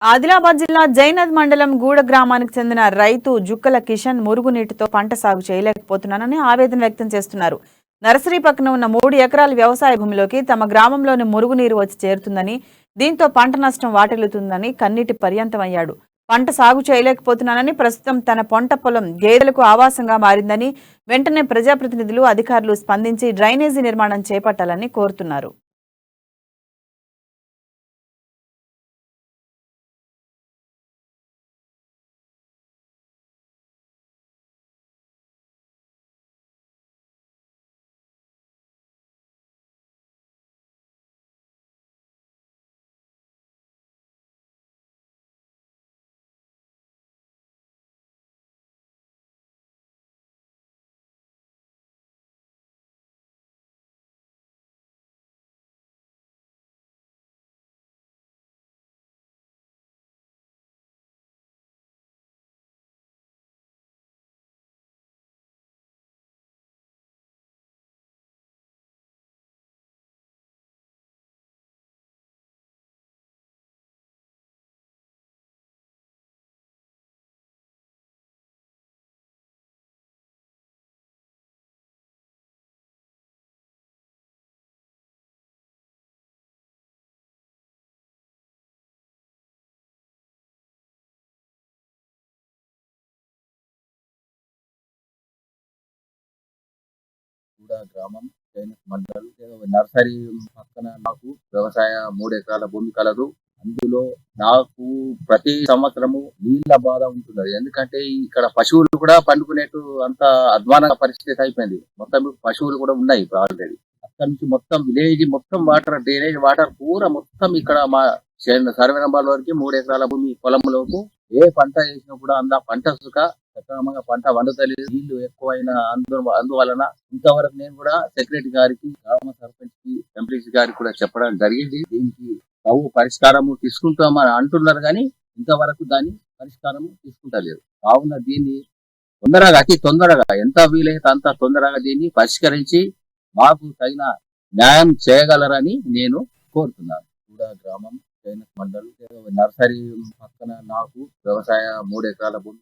ఆదిలాబాద్ జిల్లా జైనద్ మండలం గూడ గ్రామానికి చెందిన రైతు జుక్కల కిషన్ మురుగునీటితో పంట సాగు చేయలేకపోతున్నానని ఆవేదన వ్యక్తం చేస్తున్నారు. నర్సరీ పక్కన ఉన్న 3 ఎకరాల వ్యవసాయ భూమిలోకి తమ గ్రామంలోని మురుగునీరు వచ్చి చేరుతుందని, దీంతో పంట నష్టం వాటిల్లుతుందని కన్నీటి పర్యంతమయ్యాడు. పంట సాగు చేయలేకపోతున్నానని, ప్రస్తుతం తన పంట పొలం గేదెలకు ఆవాసంగా మారిందని, వెంటనే ప్రజాప్రతినిధులు అధికారులు స్పందించి డ్రైనేజీ నిర్మాణం చేపట్టాలని కోరుతున్నారు. కూడా గ్రామం మండలం నర్సరీ పక్కన నాకు వ్యవసాయ 3 ఎకరాల భూమి కలదు. అందులో నాకు ప్రతి సంవత్సరము నీళ్ల బాధ ఉంటున్నది. ఎందుకంటే ఇక్కడ పశువులు కూడా పండుకునేట్టు అంత అధ్వాన పరిస్థితి అయిపోయింది. మొత్తం పశువులు కూడా ఉన్నాయి ఇప్పుడు ఆల్రెడీ. అక్కడ నుంచి మొత్తం విలేజ్ మొత్తం వాటర్ డ్రైనేజ్ వాటర్ పూర మొత్తం ఇక్కడ మా సర్వే నంబర్ వరకు 3 ఎకరాల భూమి పొలంలోకి ఏ పంట వేసినా కూడా అంత పంట సుఖ సక్రమంగా పంట వండుతలేదు. నీళ్లు ఎక్కువైన అందువలన ఇంతవరకు నేను కూడా సెక్రటరీ గారికి, గ్రామ సర్పంచ్ కి, ఎంపీసీ గారికి కూడా చెప్పడం జరిగింది. దీనికి పరిష్కారము తీసుకుంటామని అంటున్నారు కానీ ఇంతవరకు దాని పరిష్కారము తీసుకుంటలేదు. కావున దీన్ని తొందరగా అతి తొందరగా ఎంత వీలైతే అంత తొందరగా దీన్ని పరిష్కరించి మాకు తగిన న్యాయం చేయగలరని నేను కోరుతున్నాను. కూడా గ్రామం మండలం నర్సరీ పక్కన నాకు వ్యవసాయ 3 ఎకరాల భూమి